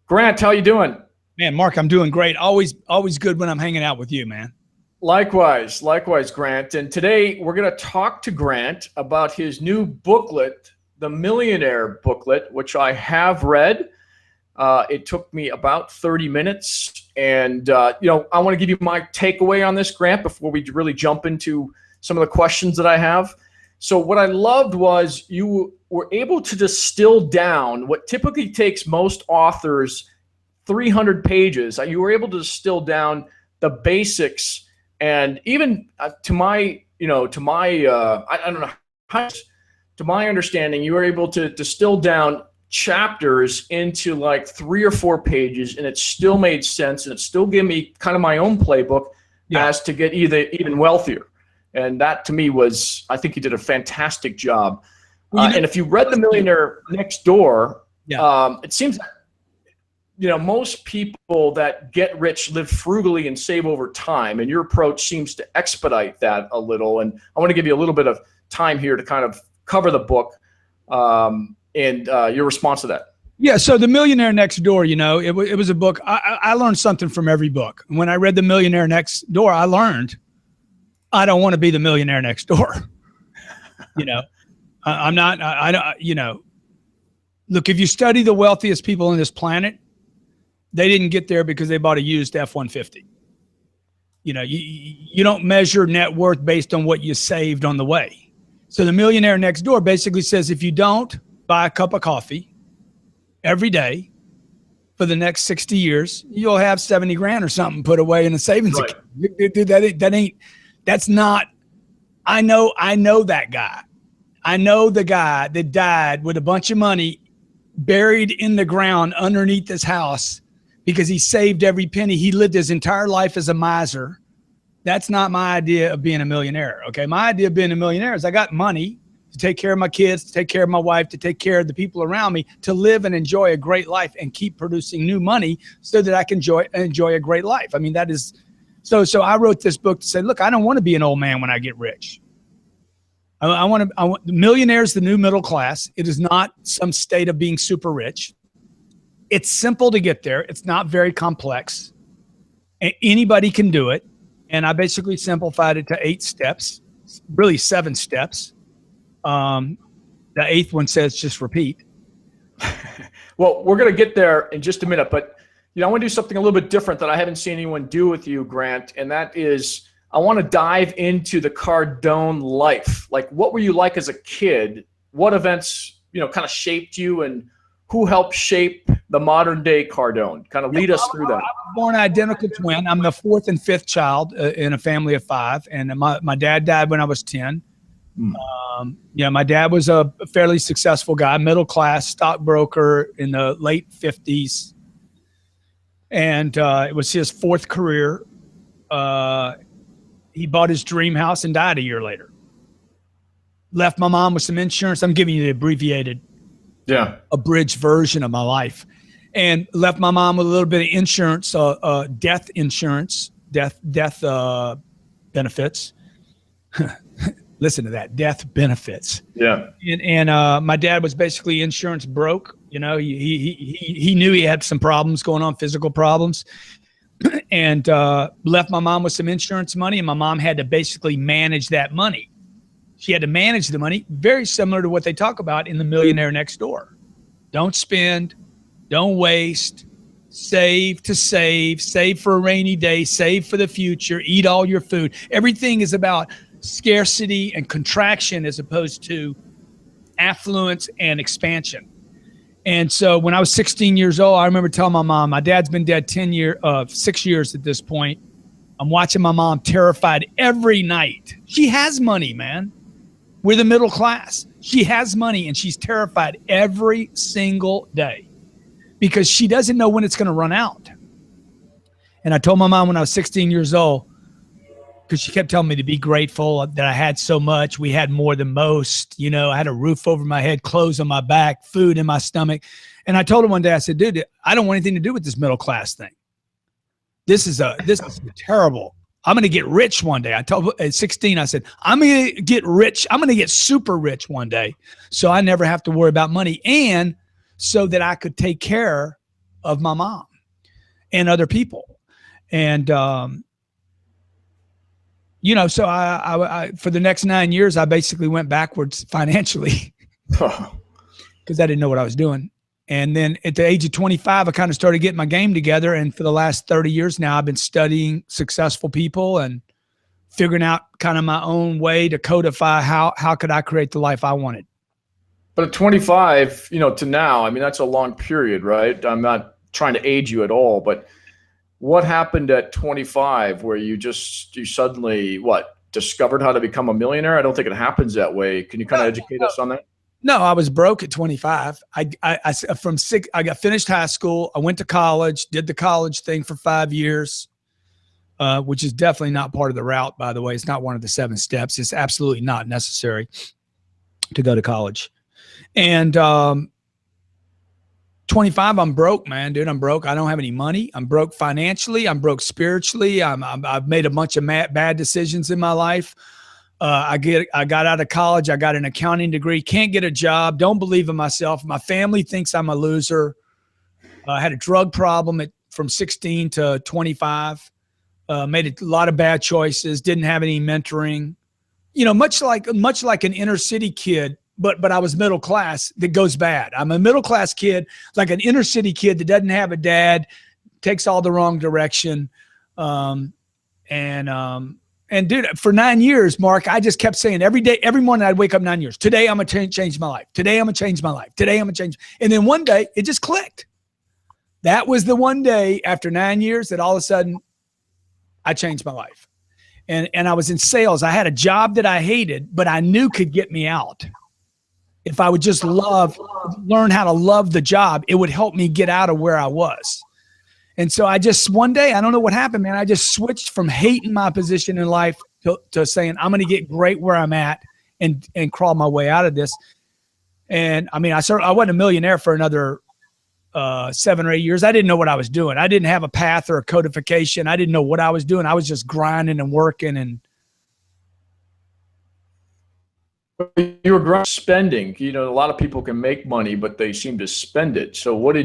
Grant, how you doing? Man, Mark, I'm doing great. Always good when I'm hanging out with you, man. Likewise, Grant. And today we're going to talk to Grant about his new booklet, the Millionaire booklet, which I have read. It took me about 30 minutes. And, I want to give you my takeaway on this, Grant, before we really jump into some of the questions that I have. So what I loved was you were able to distill down what typically takes most authors 300 pages. You were able to distill down the basics, and even I don't know, to my understanding, you were able to distill down chapters into like 3 or 4 pages, and it still made sense, and it still gave me kind of my own playbook as to get even wealthier. And that to me was, I think you did a fantastic job. And if you read The Millionaire Next Door, it seems that most people that get rich live frugally and save over time, and your approach seems to expedite that a little. And I want to give you a little bit of time here to kind of cover the book and your response to that. Yeah, so The Millionaire Next Door, it was a book. I learned something from every book. When I read The Millionaire Next Door, I learned I don't want to be the millionaire next door. I'm not, I don't, look, if you study the wealthiest people on this planet, they didn't get there because they bought a used F-150. You don't measure net worth based on what you saved on the way. So The Millionaire Next Door basically says, if you don't buy a cup of coffee every day for the next 60 years, you'll have 70 grand or something put away in a savings account. Dude, that's not, I know that guy. I know the guy that died with a bunch of money buried in the ground underneath his house because he saved every penny. He lived his entire life as a miser. That's not my idea of being a millionaire. Okay. My idea of being a millionaire is I got money to take care of my kids, to take care of my wife, to take care of the people around me, to live and enjoy a great life and keep producing new money so that I can enjoy a great life. I mean, that is, so I wrote this book to say, look, I don't want to be an old man when I get rich. I want millionaires, the new middle class. It is not some state of being super rich. It's simple to get there. It's not very complex. Anybody can do it. And I basically simplified it to 8 steps, really 7 steps. The 8th one says just repeat. Well, we're going to get there in just a minute, but I want to do something a little bit different that I haven't seen anyone do with you, Grant, and that is I want to dive into the Cardone life. Like, what were you like as a kid? What events, kind of shaped you, and who helped shape the modern day Cardone? Kind of lead us through that. I was born an identical twin. I'm the 4th and 5th child in a family of 5, and my dad died when I was 10. My dad was a fairly successful guy, middle class stockbroker in the late 50s. And it was his 4th career. He bought his dream house and died a year later. Left my mom with some insurance. I'm giving you the abbreviated, abridged version of my life. And left my mom with a little bit of insurance, death insurance, death benefits. Listen to that, death benefits. Yeah. And my dad was basically insurance broke. He knew he had some problems going on, physical problems, and left my mom with some insurance money, and my mom had to basically manage that money. She had to manage the money, very similar to what they talk about in The Millionaire Next Door. Don't spend, don't waste, save for a rainy day, save for the future, eat all your food. Everything is about scarcity and contraction as opposed to affluence and expansion. And so when I was 16 years old, I remember telling my mom, my dad's been dead 6 years at this point. I'm watching my mom terrified every night. She has money, man. We're the middle class. She has money and she's terrified every single day because she doesn't know when it's going to run out. And I told my mom when I was 16 years old, because she kept telling me to be grateful that I had so much. We had more than most. I had a roof over my head, clothes on my back, food in my stomach. And I told her one day, I said, dude, I don't want anything to do with this middle class thing. This is terrible. I'm going to get rich one day. I told her at 16, I said, I'm going to get rich. I'm going to get super rich one day. So I never have to worry about money. And so that I could take care of my mom and other people. And, you know, so I for the next 9 years, I basically went backwards financially because I didn't know what I was doing. And then at the age of 25, I kind of started getting my game together. And for the last 30 years now, I've been studying successful people and figuring out kind of my own way to codify how could I create the life I wanted. But at 25, you know, to now, I mean, that's a long period, right? I'm not trying to age you at all, but what happened at 25 where you suddenly, discovered how to become a millionaire? I don't think it happens that way. Can you kind of educate us on that? No, I was broke at 25. I got finished high school. I went to college, did the college thing for 5 years, which is definitely not part of the route, by the way. It's not one of the 7 steps. It's absolutely not necessary to go to college. And 25, I'm broke, man, dude. I'm broke. I don't have any money. I'm broke financially. I'm broke spiritually. I've made a bunch of bad decisions in my life. I got out of college. I got an accounting degree. Can't get a job. Don't believe in myself. My family thinks I'm a loser. I had a drug problem from 16 to 25. Made a lot of bad choices. Didn't have any mentoring. You know, much like an inner city kid, but I was middle class. That goes bad. I'm a middle class kid, like an inner city kid that doesn't have a dad, takes all the wrong direction, and dude, for 9 years, Mark, I just kept saying every day, every morning I'd wake up 9 years. Today, I'm going to change my life. Today, I'm going to change my life. Today, I'm going to change. And then one day it just clicked. That was the one day after 9 years that all of a sudden I changed my life. And I was in sales. I had a job that I hated, but I knew could get me out. If I would just learn how to love the job, it would help me get out of where I was. And so one day, I don't know what happened, man. I just switched from hating my position in life to saying, I'm going to get great where I'm at and crawl my way out of this. And I mean, I wasn't a millionaire for another 7 or 8 years. I didn't know what I was doing. I didn't have a path or a codification. I didn't know what I was doing. I was just grinding and working. And you were spending. You know, a lot of people can make money, but they seem to spend it. So what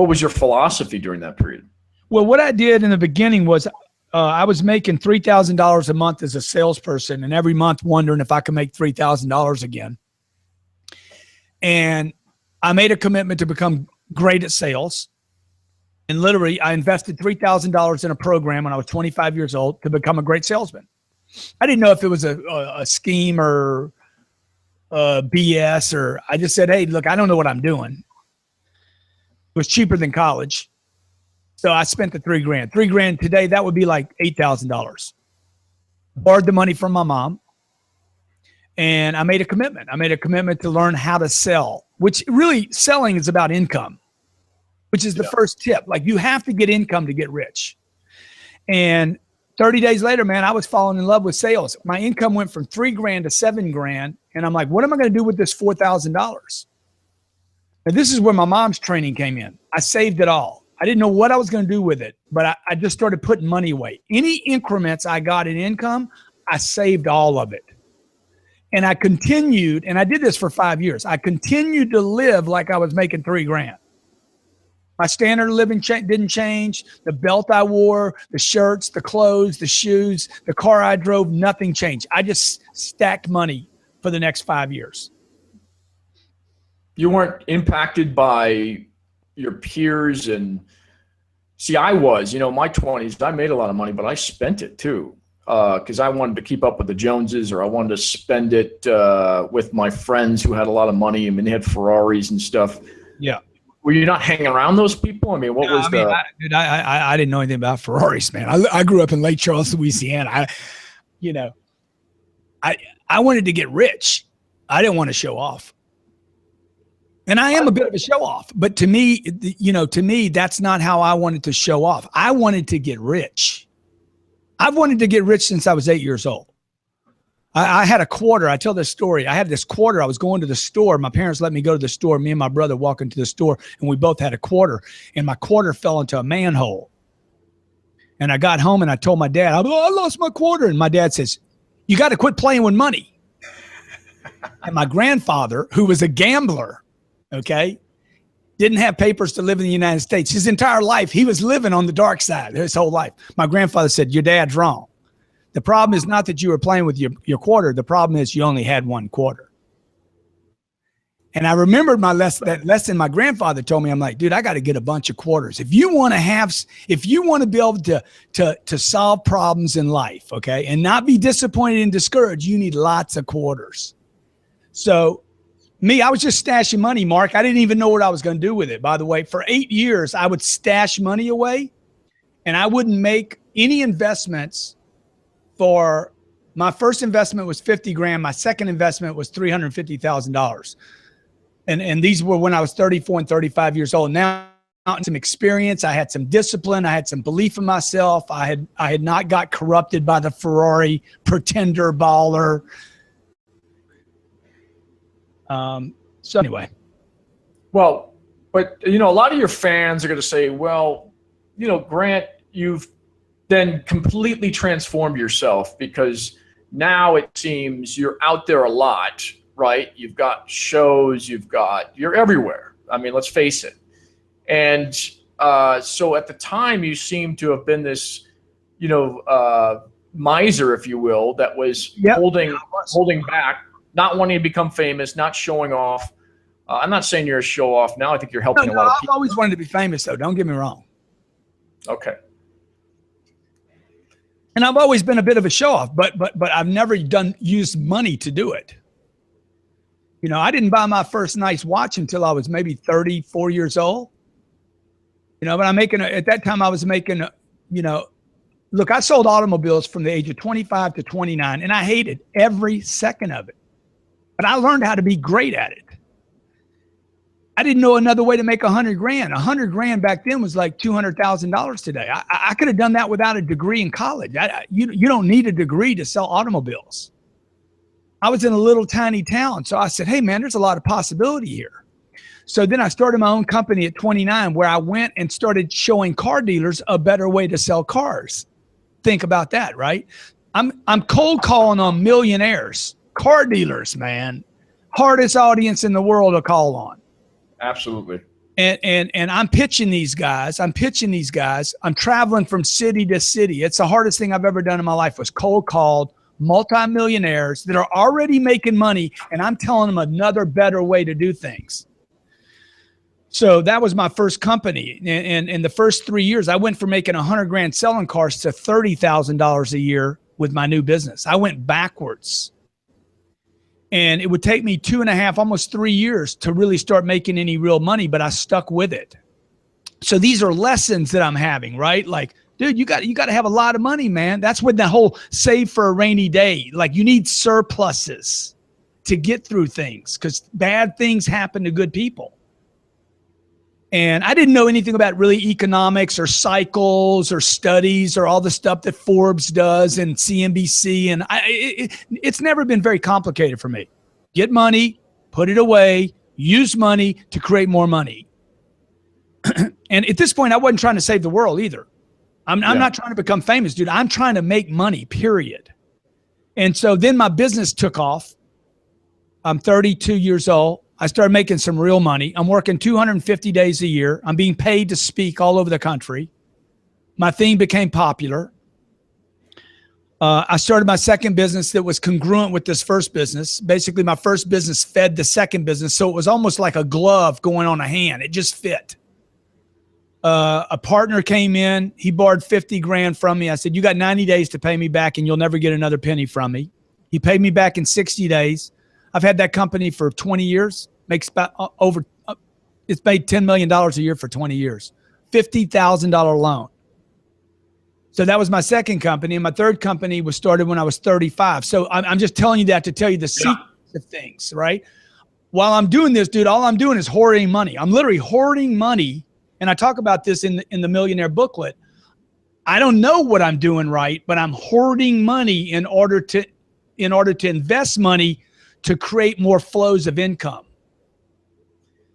was your philosophy during that period? Well, what I did in the beginning was I was making $3,000 a month as a salesperson, and every month wondering if I could make $3,000 again. And I made a commitment to become great at sales. And literally, I invested $3,000 in a program when I was 25 years old to become a great salesman. I didn't know if it was a scheme or BS, or I just said, hey, look, I don't know what I'm doing. It was cheaper than college. So I spent the $3,000. $3,000 today, that would be like $8,000. Borrowed the money from my mom. And I made a commitment. I made a commitment to learn how to sell, which really selling is about income, which is the first tip. Like, you have to get income to get rich. And 30 days later, man, I was falling in love with sales. My income went from $3,000 to $7,000. And I'm like, what am I going to do with this $4,000? And this is where my mom's training came in. I saved it all. I didn't know what I was going to do with it, but I just started putting money away. Any increments I got in income, I saved all of it. And I continued, and I did this for 5 years. I continued to live like I was making $3,000. My standard of living didn't change. The belt I wore, the shirts, the clothes, the shoes, the car I drove, nothing changed. I just stacked money for the next 5 years. You weren't impacted by your peers? And see, I was, my 20s, I made a lot of money, but I spent it too. Because I wanted to keep up with the Joneses, or I wanted to spend it with my friends who had a lot of money. I mean, they had Ferraris and stuff. Yeah. Were you not hanging around those people? I mean, I didn't know anything about Ferraris, man. I grew up in Lake Charles, Louisiana. I wanted to get rich. I didn't want to show off. And I am a bit of a show off, but to me, that's not how I wanted to show off. I wanted to get rich. I've wanted to get rich since I was 8 years old. I had a quarter. I tell this story. I had this quarter. I was going to the store. My parents let me go to the store. Me and my brother walk into the store, and we both had a quarter. And my quarter fell into a manhole. And I got home, and I told my dad, I lost my quarter. And my dad says, you got to quit playing with money. And my grandfather, who was a gambler, didn't have papers to live in the United States. His entire life, he was living on the dark side his whole life. My grandfather said, your dad's wrong. The problem is not that you were playing with your quarter. The problem is you only had one quarter. And I remembered that lesson my grandfather told me. I'm like, dude, I got to get a bunch of quarters. If you want to be able to solve problems in life, okay, and not be disappointed and discouraged, you need lots of quarters. So I was just stashing money, Mark. I didn't even know what I was going to do with it. By the way, for 8 years, I would stash money away and I wouldn't make any investments. For my first investment was 50 grand. My second investment was $350,000. And these were when I was 34 and 35 years old. Now I had some experience. I had some discipline. I had some belief in myself. I had not got corrupted by the Ferrari pretender baller. So anyway. Well, but a lot of your fans are going to say, well, Grant, you've then completely transformed yourself because now it seems you're out there a lot. Right? You've got shows, you're everywhere. I mean, let's face it. And so at the time you seem to have been this, miser, if you will, that was holding back, not wanting to become famous, not showing off. I'm not saying you're a show off now. I think you're helping a lot of people. I've always wanted to be famous though. Don't get me wrong. Okay. And I've always been a bit of a show off, but I've never used money to do it. I didn't buy my first nice watch until I was maybe 34 years old. But at that time I was making, look, I sold automobiles from the age of 25 to 29 and I hated every second of it, but I learned how to be great at it. I didn't know another way to make 100 grand. 100 grand back then was like $200,000 today. I could have done that without a degree in college. You don't need a degree to sell automobiles. I was in a little tiny town. So I said, hey man, there's a lot of possibility here. So then I started my own company at 29 where I went and started showing car dealers a better way to sell cars. Think about that, right? I'm cold calling on millionaires, car dealers, man. Hardest audience in the world to call on. Absolutely. And I'm pitching these guys. I'm traveling from city to city. It's the hardest thing I've ever done in my life was cold called multimillionaires that are already making money, and I'm telling them another better way to do things. So that was my first company. And in the first 3 years, I went from making 100 grand selling cars to $30,000 a year with my new business. I went backwards. And it would take me 2.5, almost 3 years to really start making any real money, but I stuck with it. So these are lessons that I'm having, right? Like, dude, you got to have a lot of money, man. That's when the whole save for a rainy day, like you need surpluses to get through things because bad things happen to good people. And I didn't know anything about really economics or cycles or studies or all the stuff that Forbes does and CNBC. And it's never been very complicated for me. Get money, put it away, use money to create more money. And at this point, I wasn't trying to save the world either. I'm not trying to become famous, dude. I'm trying to make money, period. And so then my business took off. I'm 32 years old. I started making some real money. I'm working 250 days a year. I'm being paid to speak all over the country. My thing became popular. I started my second business that was congruent with this first business. Basically, my first business fed the second business. So it was almost like a glove going on a hand. It just fit. A partner came in. He borrowed 50 grand from me. I said, you got 90 days to pay me back and you'll never get another penny from me. He paid me back in 60 days. I've had that company for 20 years. Makes about it's made $10 million a year for 20 years. $50,000 loan. So that was my second company. And my third company was started when I was 35. So I'm just telling you that to tell you the secrets of things, right? While I'm doing this, dude, all I'm doing is hoarding money. I'm literally hoarding money. And I talk about this in the Millionaire booklet. I don't know what I'm doing right, but I'm hoarding money in order to invest money to create more flows of income.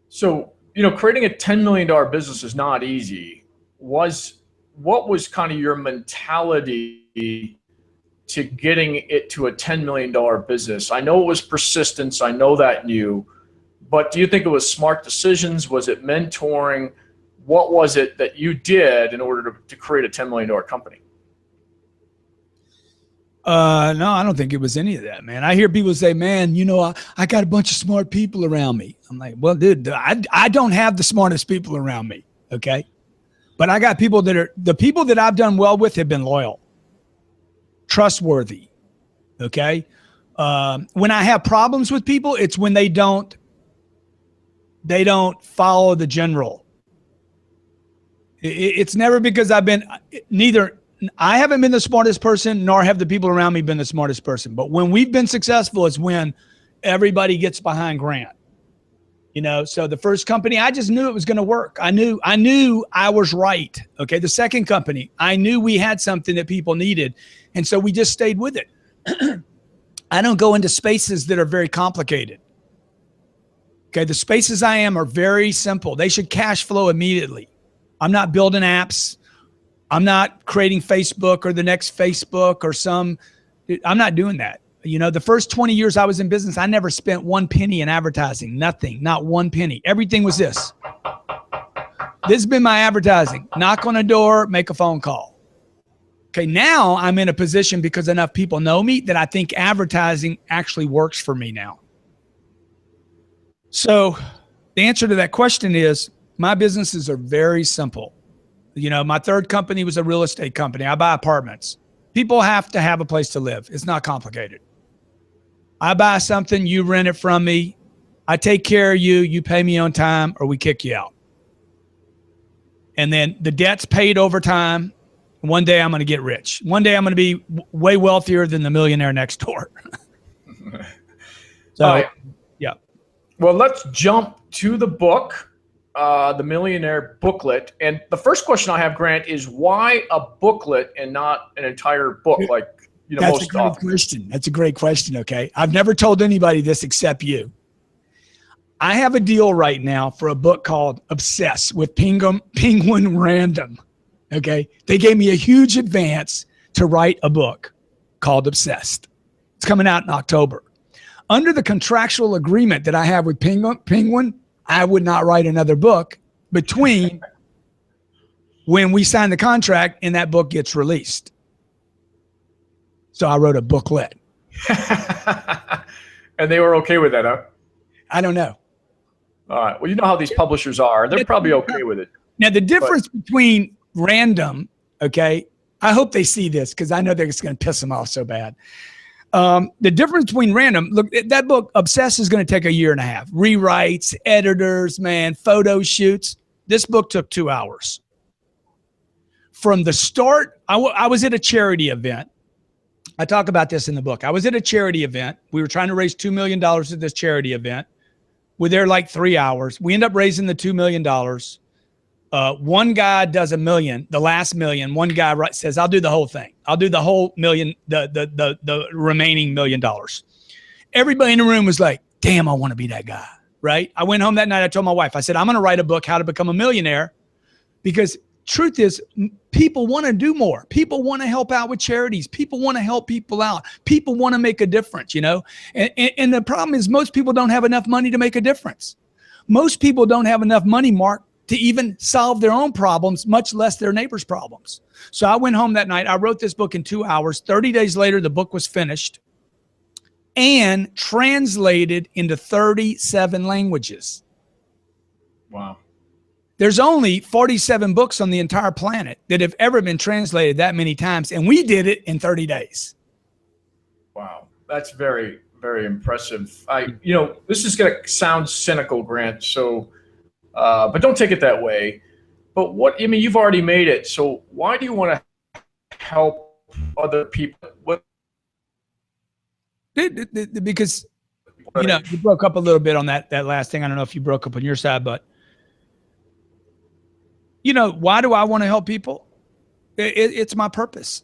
So, creating a $10 million business is not easy. What was kind of your mentality to getting it to a $10 million business? I know it was persistence. I know that But do you think it was smart decisions? Was it mentoring? What was it that you did in order to create a $10 million company? No, I don't think it was any of that, man. I hear people say, man, I got a bunch of smart people around me. I'm like, well, dude, I don't have the smartest people around me. Okay. But I got people the people that I've done well with have been loyal, trustworthy. Okay. When I have problems with people, it's when they don't follow the general. It's never because I haven't been the smartest person, nor have the people around me been the smartest person. But when we've been successful is when everybody gets behind Grant. So the first company, I just knew it was going to work. I knew I was right. Okay. The second company, I knew we had something that people needed. And so we just stayed with it. I don't go into spaces that are very complicated. Okay. The spaces I am are very simple. They should cash flow immediately. I'm not building apps. I'm not creating Facebook or the next Facebook I'm not doing that. The first 20 years I was in business, I never spent one penny in advertising, nothing, not one penny. Everything was this. This has been my advertising. Knock on a door, make a phone call. Okay, now I'm in a position because enough people know me that I think advertising actually works for me now. So the answer to that question is my businesses are very simple. My third company was a real estate company. I buy apartments. People have to have a place to live. It's not complicated. I buy something, you rent it from me. I take care of you. You pay me on time or we kick you out. And then the debt's paid over time. One day I'm going to get rich. One day I'm going to be way wealthier than the millionaire next door. So, yeah. Well, let's jump to the book. The Millionaire booklet. And the first question I have, Grant, is why a booklet and not an entire book? That's a great question. That's a great question. Okay. I've never told anybody this except you. I have a deal right now for a book called Obsessed with Penguin Random. Okay. They gave me a huge advance to write a book called Obsessed. It's coming out in October. Under the contractual agreement that I have with Penguin, I would not write another book between when we sign the contract and that book gets released. So I wrote a booklet. And they were okay with that, huh? I don't know. All right. Well, you know how these publishers are. They're probably okay with it. Now, the difference between random, okay, I hope they see this because I know they're just going to piss them off so bad. The difference between random, look, that book, Obsessed, is going to take a year and a half. Rewrites, editors, photo shoots. This book took 2 hours. From the start, I was at a charity event. I talk about this in the book. I was at a charity event. We were trying to raise $2 million at this charity event. We're there like 3 hours. We end up raising the $2 million. One guy does $1 million, the last $1 million. One guy says, I'll do the whole thing. I'll do the whole million, the remaining $1 million. Everybody in the room was like, damn, I want to be that guy, right? I went home that night. I told my wife, I said, I'm going to write a book, How to Become a Millionaire, because truth is people want to do more. People want to help out with charities. People want to help people out. People want to make a difference, And the problem is most people don't have enough money to make a difference. Most people don't have enough money, Mark, to even solve their own problems, much less their neighbor's problems. So I went home that night. I wrote this book in 2 hours. 30 days later, the book was finished and translated into 37 languages. Wow. There's only 47 books on the entire planet that have ever been translated that many times, and we did it in 30 days. Wow. That's very, very impressive. This is going to sound cynical, Grant, so but don't take it that way. But you've already made it. So why do you want to help other people? Because, you broke up a little bit on that last thing. I don't know if you broke up on your side, but why do I want to help people? It's my purpose.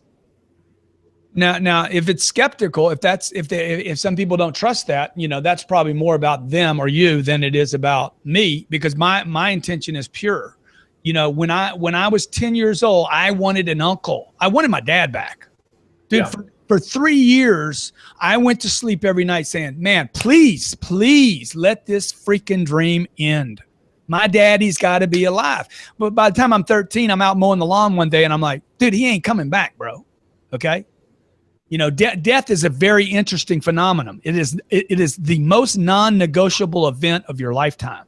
Now, if it's skeptical, if some people don't trust that, that's probably more about them or you than it is about me, because my intention is pure. When I was 10 years old, I wanted an uncle. I wanted my dad back, dude. Yeah. For 3 years, I went to sleep every night saying, man, please, please let this freaking dream end. My daddy's got to be alive. But by the time I'm 13, I'm out mowing the lawn one day and I'm like, dude, he ain't coming back, bro. Okay. You know, death is a very interesting phenomenon. It is the most non-negotiable event of your lifetime.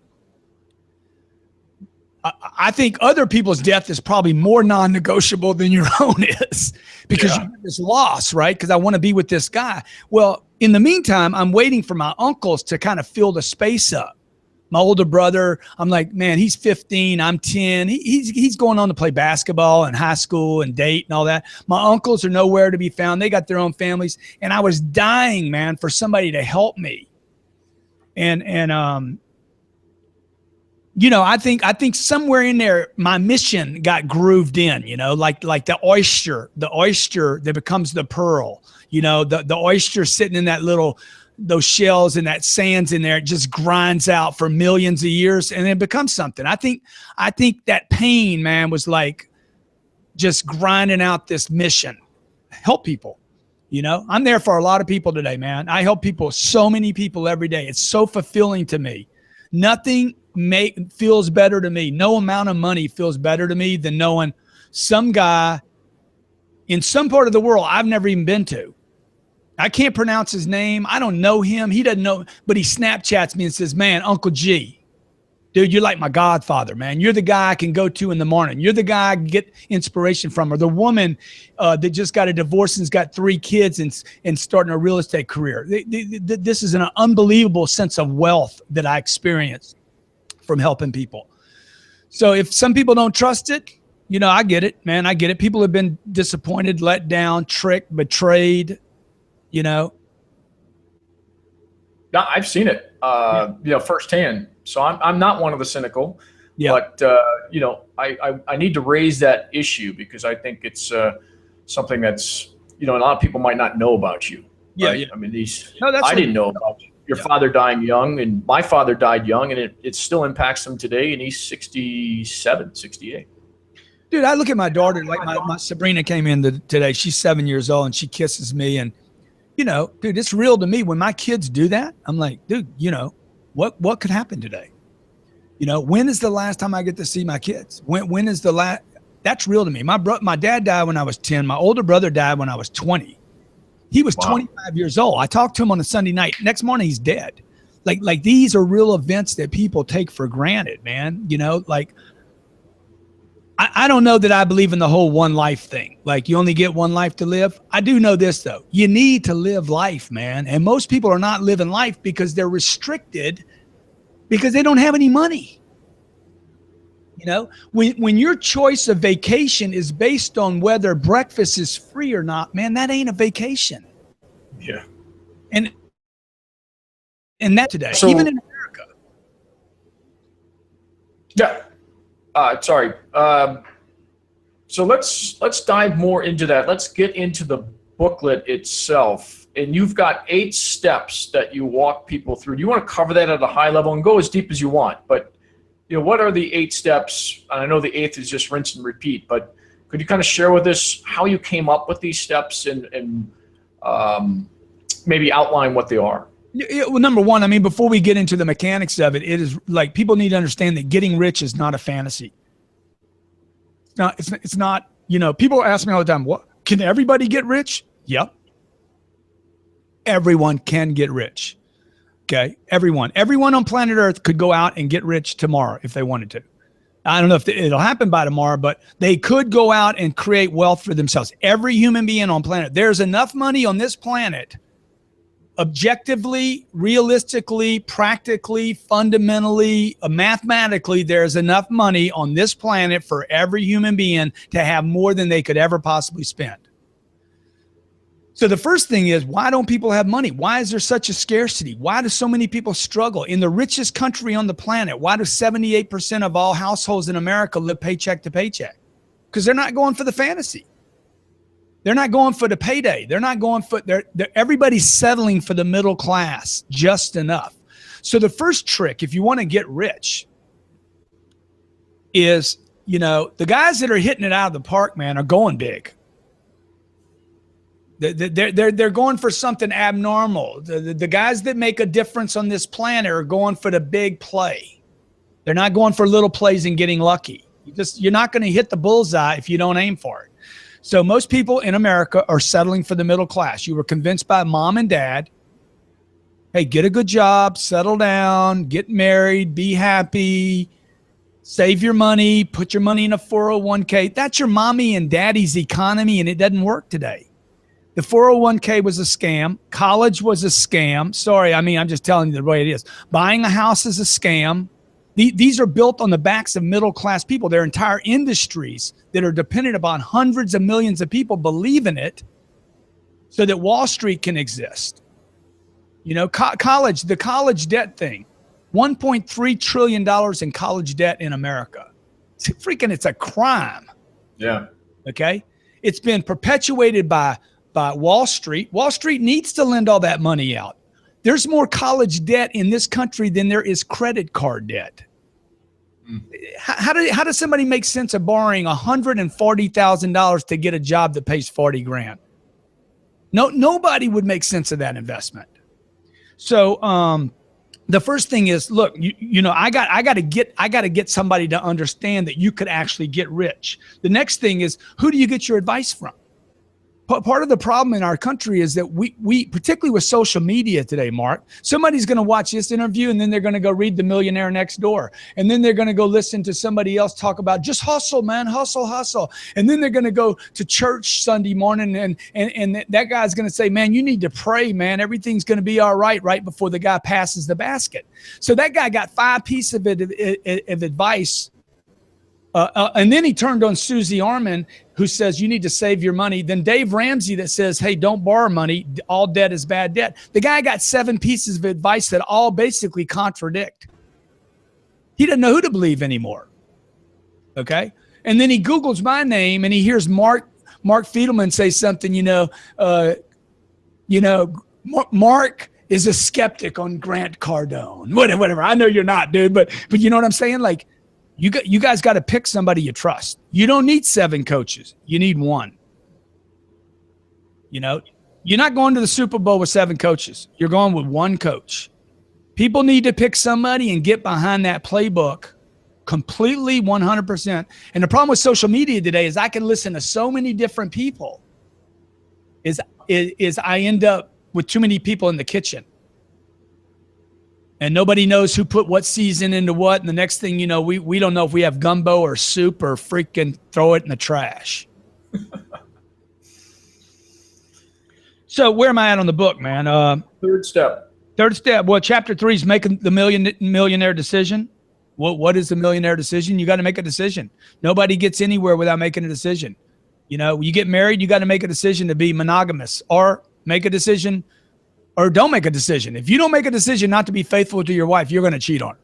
I think other people's death is probably more non-negotiable than your own is, because you have this loss, right? Because I want to be with this guy. Well, in the meantime, I'm waiting for my uncles to kind of fill the space up. My older brother, I'm like, man, he's 15, I'm 10. He's going on to play basketball in high school and date and all that. My uncles are nowhere to be found. They got their own families. And I was dying, man, for somebody to help me. And you know, I think somewhere in there, my mission got grooved in, you know, like the oyster that becomes the pearl, you know, the oyster sitting in that little, those shells and that sand's in there, it just grinds out for millions of years and it becomes something. I think that pain, man, was like just grinding out this mission, help people. You know, I'm there for a lot of people today, man. I help people, so many people every day. It's so fulfilling to me. Nothing feels better to me. No amount of money feels better to me than knowing some guy in some part of the world I've never even been to. I can't pronounce his name. I don't know him. He doesn't know, but he Snapchats me and says, man, Uncle G, dude, you're like my godfather, man. You're the guy I can go to in the morning. You're the guy I can get inspiration from. Or the woman that just got a divorce and's got 3 kids and starting a real estate career. This is an unbelievable sense of wealth that I experience from helping people. So if some people don't trust it, you know, I get it, man. I get it. People have been disappointed, let down, tricked, betrayed, you know. No, I've seen it, you know, firsthand. So I'm not one of the cynical, but you know, I need to raise that issue because I think it's something that's, you know, a lot of people might not know about you. Right? Yeah. I mean, I didn't know about you. Your father dying young, and my father died young, and it still impacts him today, and he's 67, 68. Dude, I look at my daughter, like my Sabrina came in today. She's 7 years old, and she kisses me, and, you know, dude, it's real to me. When my kids do that, I'm like, dude, you know, what could happen today? You know, when is the last time I get to see my kids? When is the last? That's real to me. My dad died when I was 10. My older brother died when I was 20. He was 25 years old. I talked to him on a Sunday night. Next morning, he's dead. Like these are real events that people take for granted, man. You know, like I don't know that I believe in the whole one life thing. Like you only get one life to live. I do know this though. You need to live life, man. And most people are not living life because they're restricted because they don't have any money. You know, when your choice of vacation is based on whether breakfast is free or not, man, that ain't a vacation. Yeah. And that today, so, even in America. Yeah. Sorry. So let's dive more into that. Let's get into the booklet itself. And you've got 8 steps that you walk people through. Do you want to cover that at a high level and go as deep as you want? But you know, what are the 8 steps? And I know the 8th is just rinse and repeat, but could you kind of share with us how you came up with these steps and maybe outline what they are? Yeah, well, number one, I mean, before we get into the mechanics of it, it is like people need to understand that getting rich is not a fantasy. It's not, you know, people ask me all the time, what, can everybody get rich? Yep. Everyone can get rich. Okay. Everyone on planet Earth could go out and get rich tomorrow if they wanted to. I don't know if it'll happen by tomorrow, but they could go out and create wealth for themselves. Every human being on planet, there's enough money on this planet, objectively, realistically, practically, fundamentally, mathematically, there's enough money on this planet for every human being to have more than they could ever possibly spend. So the first thing is, why don't people have money? Why is there such a scarcity? Why do so many people struggle? In the richest country on the planet, why do 78% of all households in America live paycheck to paycheck? Because they're not going for the fantasy. They're not going for the payday. They're not going for, everybody's settling for the middle class, just enough. So the first trick, if you want to get rich, is, you know, the guys that are hitting it out of the park, man, are going big. They're going for something abnormal. The guys that make a difference on this planet are going for the big play. They're not going for little plays and getting lucky. You're not going to hit the bullseye if you don't aim for it. So most people in America are settling for the middle class. You were convinced by mom and dad, hey, get a good job, settle down, get married, be happy, save your money, put your money in a 401k. That's your mommy and daddy's economy, and it doesn't work today. The 401k was a scam. College was a scam. Sorry, I mean, I'm just telling you the way it is. Buying a house is a scam. These are built on the backs of middle-class people. They're entire industries that are dependent upon hundreds of millions of people believe in it so that Wall Street can exist. You know, college, the college debt thing, $1.3 trillion in college debt in America. It's a crime. Yeah. Okay? It's been perpetuated by Wall Street. Wall Street needs to lend all that money out. There's more college debt in this country than there is credit card debt. How does somebody make sense of borrowing $140,000 to get a job that pays 40 grand? Nobody would make sense of that investment. So the first thing is, look, you know, I got to get somebody to understand that you could actually get rich. The next thing is, who do you get your advice from? Part of the problem in our country is that we particularly with social media today, Mark, somebody's going to watch this interview and then they're going to go read The Millionaire Next Door. And then they're going to go listen to somebody else talk about just hustle, man, hustle, hustle. And then they're going to go to church Sunday morning and that guy's going to say, man, you need to pray, man. Everything's going to be all right before the guy passes the basket. So that guy got 5 pieces of advice. And then he turned on Susie Orman, who says you need to save your money. Then Dave Ramsey that says, hey, don't borrow money. All debt is bad debt. The guy got 7 pieces of advice that all basically contradict. He doesn't know who to believe anymore. Okay? And then he Googles my name and he hears Mark Fidelman say something, Mark is a skeptic on Grant Cardone. Whatever. I know you're not, dude, but you know what I'm saying? Like, you guys got to pick somebody you trust. You don't need 7 coaches. You need 1. You know, you're not going to the Super Bowl with 7 coaches. You're going with 1 coach. People need to pick somebody and get behind that playbook completely 100%. And the problem with social media today is I can listen to so many different people is I end up with too many people in the kitchen. And nobody knows who put what season into what. And the next thing you know, we don't know if we have gumbo or soup or freaking throw it in the trash. So where am I at on the book, man? Third step. Well, chapter 3 is making the millionaire decision. What is the millionaire decision? You got to make a decision. Nobody gets anywhere without making a decision. You know, you get married, you got to make a decision to be monogamous or make a decision or don't make a decision. If you don't make a decision not to be faithful to your wife, you're going to cheat on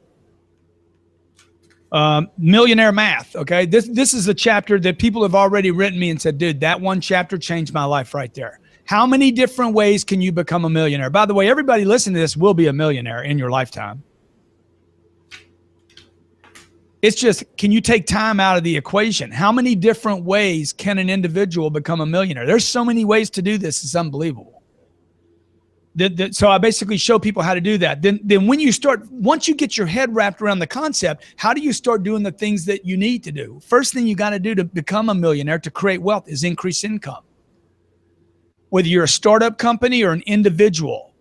her. Millionaire math. Okay. This is a chapter that people have already written me and said, dude, that one chapter changed my life right there. How many different ways can you become a millionaire? By the way, everybody listening to this will be a millionaire in your lifetime. It's just, can you take time out of the equation? How many different ways can an individual become a millionaire? There's so many ways to do this. It's unbelievable. So I basically show people how to do that. Then when you start, once you get your head wrapped around the concept, how do you start doing the things that you need to do? First thing you got to do to become a millionaire, to create wealth, is increase income. Whether you're a startup company or an individual,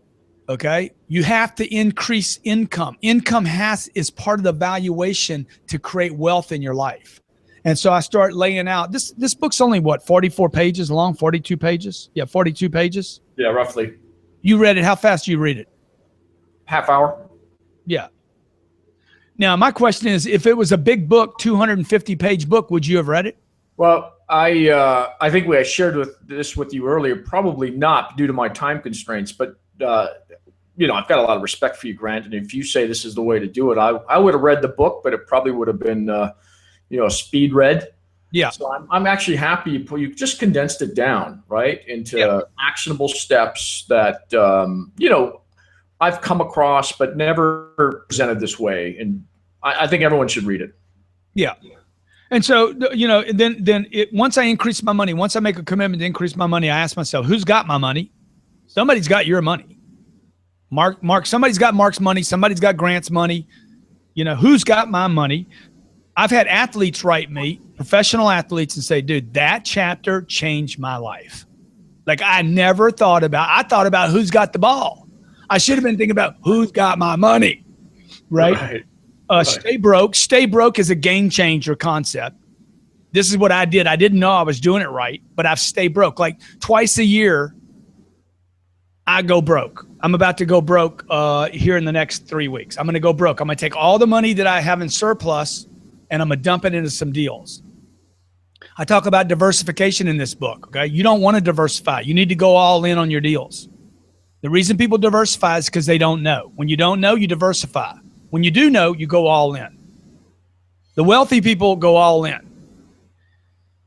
okay, you have to increase income. Income is part of the valuation to create wealth in your life. And so I start laying out, this book's only what, 44 pages long, 42 pages? Yeah, 42 pages. Yeah, roughly. You read it. How fast do you read it? Half hour. Yeah. Now, my question is, if it was a big book, 250-page book, would you have read it? Well, I think I shared this with you earlier. Probably not, due to my time constraints. But I've got a lot of respect for you, Grant. And if you say this is the way to do it, I would have read the book, but it probably would have been a speed read. Yeah. So I'm actually happy you just condensed it down, right, into actionable steps that, I've come across but never presented this way. And I think everyone should read it. Yeah. And so, once I increase my money, once I make a commitment to increase my money, I ask myself, who's got my money? Somebody's got your money. Mark, somebody's got Mark's money. Somebody's got Grant's money. Who's got my money? I've had athletes write me, professional athletes, and say, dude, that chapter changed my life. Like I thought about who's got the ball. I should have been thinking about who's got my money, right? Stay broke. Stay broke is a game changer concept. This is what I did. I didn't know I was doing it right, but I've stayed broke. Like twice a year, I go broke. I'm about to go broke here in the next 3 weeks. I'm going to go broke. I'm going to take all the money that I have in surplus and I'm going to dump it into some deals. I talk about diversification in this book, okay? You don't want to diversify. You need to go all in on your deals. The reason people diversify is because they don't know. When you don't know, you diversify. When you do know, you go all in. The wealthy people go all in.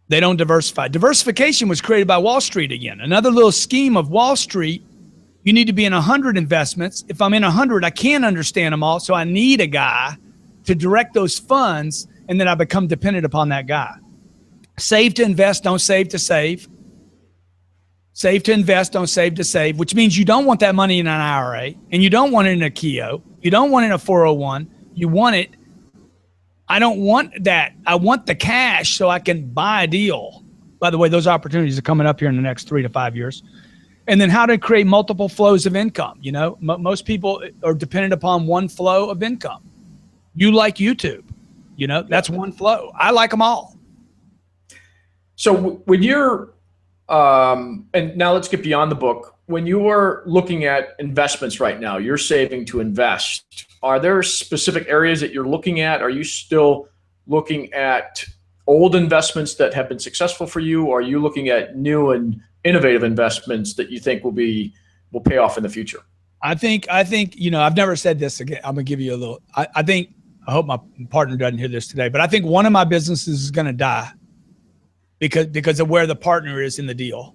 They don't diversify. Diversification was created by Wall Street again. Another little scheme of Wall Street. You need to be in 100 investments. If I'm in 100, I can't understand them all. So I need a guy to direct those funds, and then I become dependent upon that guy. Save to invest, don't save to save. Save to invest, don't save to save, which means you don't want that money in an IRA, and you don't want it in a KEO. You don't want it in a 401. You want it. I don't want that. I want the cash so I can buy a deal. By the way, those opportunities are coming up here in the next 3 to 5 years. And then how to create multiple flows of income. Most people are dependent upon one flow of income. You like YouTube, that's one flow. I like them all. So when you're, and now let's get beyond the book. When you are looking at investments right now, you're saving to invest. Are there specific areas that you're looking at? Are you still looking at old investments that have been successful for you? Or are you looking at new and innovative investments that you think will pay off in the future? I think, I've never said this again. I'm going to give you a little, I hope my partner doesn't hear this today, but I think one of my businesses is going to die because of where the partner is in the deal.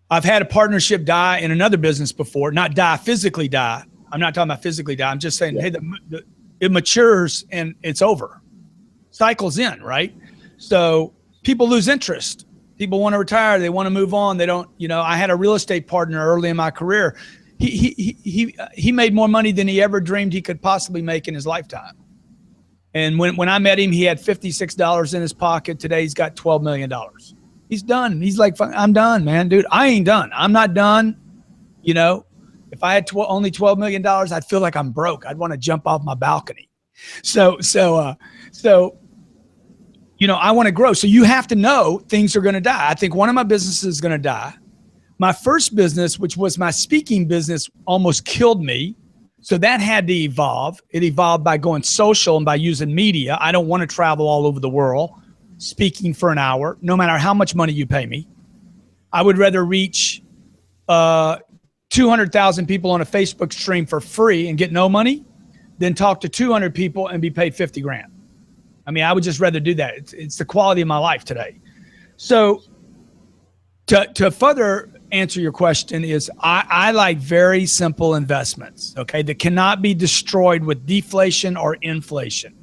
I've had a partnership die in another business before, not die, physically die. I'm not talking about physically die. I'm just saying, hey, it matures and it's over. Cycles in, right? So people lose interest. People want to retire. They want to move on. They don't, I had a real estate partner early in my career. He made more money than he ever dreamed he could possibly make in his lifetime. And when I met him, he had $56 in his pocket. Today, he's got $12 million. He's done. He's like, I'm done, man, dude. I ain't done. I'm not done. If I had only $12 million, I'd feel like I'm broke. I'd want to jump off my balcony. So I want to grow. So you have to know things are going to die. I think one of my businesses is going to die. My first business, which was my speaking business, almost killed me. So that had to evolve. It evolved by going social and by using media. I don't want to travel all over the world speaking for an hour, no matter how much money you pay me. I would rather reach 200,000 people on a Facebook stream for free and get no money than talk to 200 people and be paid 50 grand. I would just rather do that. It's the quality of my life today. So to further answer your question is I like very simple investments, okay, that cannot be destroyed with deflation or inflation.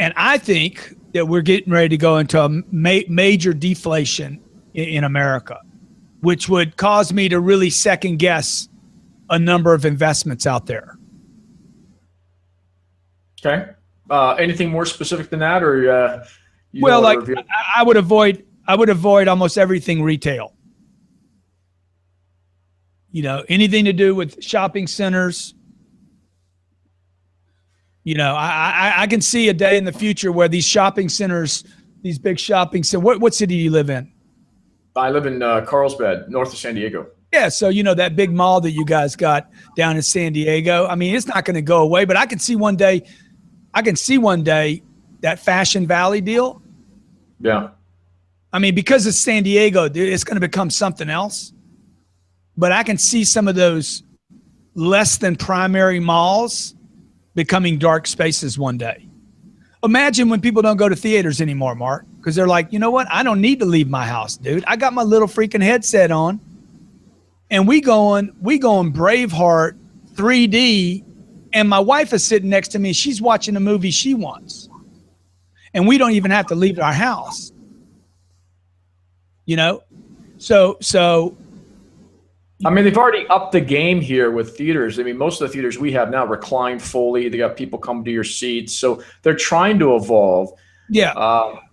And I think that we're getting ready to go into a major deflation in America, which would cause me to really second guess a number of investments out there. Okay. Anything more specific than that, or well, like I would avoid almost everything retail. Anything to do with shopping centers. I can see a day in the future where these shopping centers, these big shopping centers. What city do you live in? I live in Carlsbad, north of San Diego. Yeah, so that big mall that you guys got down in San Diego. It's not going to go away, but I can see one day that Fashion Valley deal. Yeah. Because it's San Diego, dude, it's going to become something else. But I can see some of those less than primary malls becoming dark spaces one day. Imagine when people don't go to theaters anymore, Mark, because they're like, you know what? I don't need to leave my house, dude. I got my little freaking headset on, and we going Braveheart 3D, and my wife is sitting next to me. She's watching a movie she wants. and we don't even have to leave our house. You know, so. I mean, they've already upped the game here with theaters. I mean, most of the theaters we have now recline fully. They got people come to your seats, so they're trying to evolve. Yeah.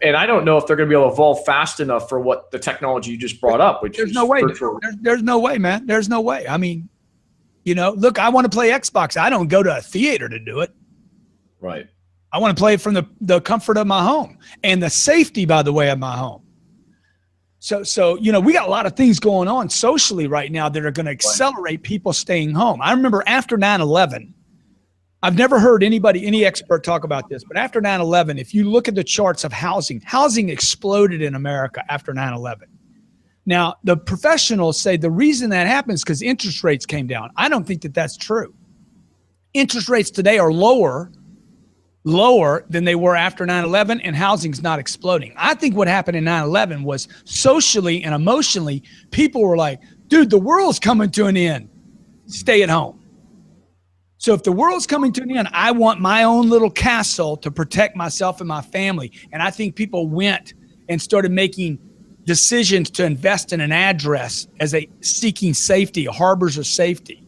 And I don't know if they're going to be able to evolve fast enough for what the technology you just brought up, which there's no way. There's no way, man. There's no way. I mean, you know, look, I want to play Xbox. I don't go to a theater to do it. Right. I want to play it from the comfort of my home and the safety, by the way, of my home. So, you know, we got a lot of things going on socially right now that are going to accelerate people staying home. I remember after 9/11, I've never heard any expert talk about this, but after 9/11, if you look at the charts of housing exploded in America after 9/11. Now, the professionals say the reason that happens is because interest rates came down. I don't think that that's true. Interest rates today are lower than they were after 9/11, and housing's not exploding. I think what happened in 9/11 was socially and emotionally, people were like, dude, the world's coming to an end. Stay at home. So if the world's coming to an end, I want my own little castle to protect myself and my family. And I think people went and started making decisions to invest in an address as a seeking safety, harbors of safety.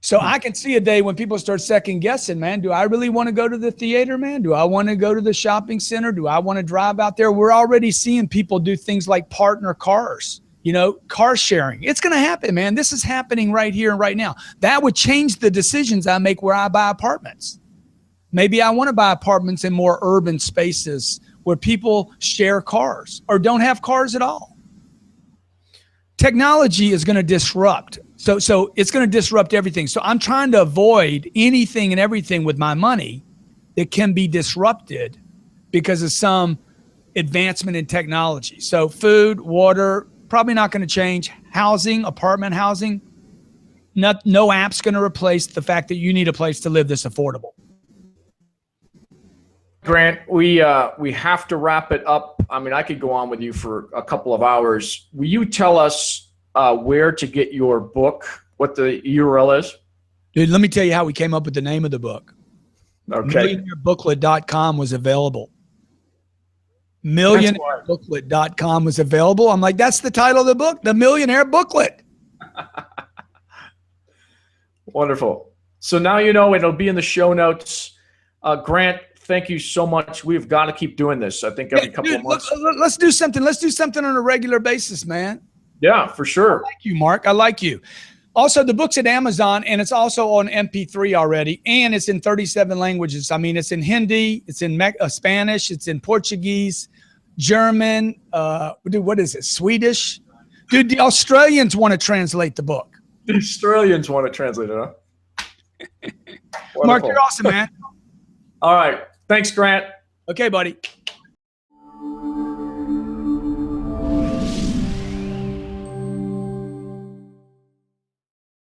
So I can see a day when people start second guessing, man, do I really want to go to the theater, man? Do I want to go to the shopping center? Do I want to drive out there? We're already seeing people do things like partner cars, you know, car sharing. It's going to happen, man. This is happening right here and right now. That would change the decisions I make where I buy apartments. Maybe I want to buy apartments in more urban spaces where people share cars or don't have cars at all. Technology is going to disrupt. So it's going to disrupt everything. So I'm trying to avoid anything and everything with my money that can be disrupted because of some advancement in technology. So food, water, probably not going to change. Housing, apartment housing, no app's going to replace the fact that you need a place to live that's affordable. Grant, we have to wrap it up. I mean, I could go on with you for a couple of hours. Will you tell us where to get your book, what the URL is? Dude, let me tell you how we came up with the name of the book. Okay. MillionaireBooklet.com was available. MillionaireBooklet.com was available. I'm like, that's the title of the book, The Millionaire Booklet. Wonderful. So now you know, it'll be in the show notes. Grant, thank you so much. We've got to keep doing this. I think every couple of months. Let's do something. Let's do something on a regular basis, man. Yeah, for sure. I like you, Mark. I like you. Also, the book's at Amazon, and it's also on MP3 already, and it's in 37 languages. I mean, it's in Hindi, it's in Spanish, it's in Portuguese, German, dude, what is it, Swedish? Dude, the Australians want to translate the book. The Australians want to translate it, huh? Mark, you're awesome, man. All right. Thanks, Grant. Okay, buddy.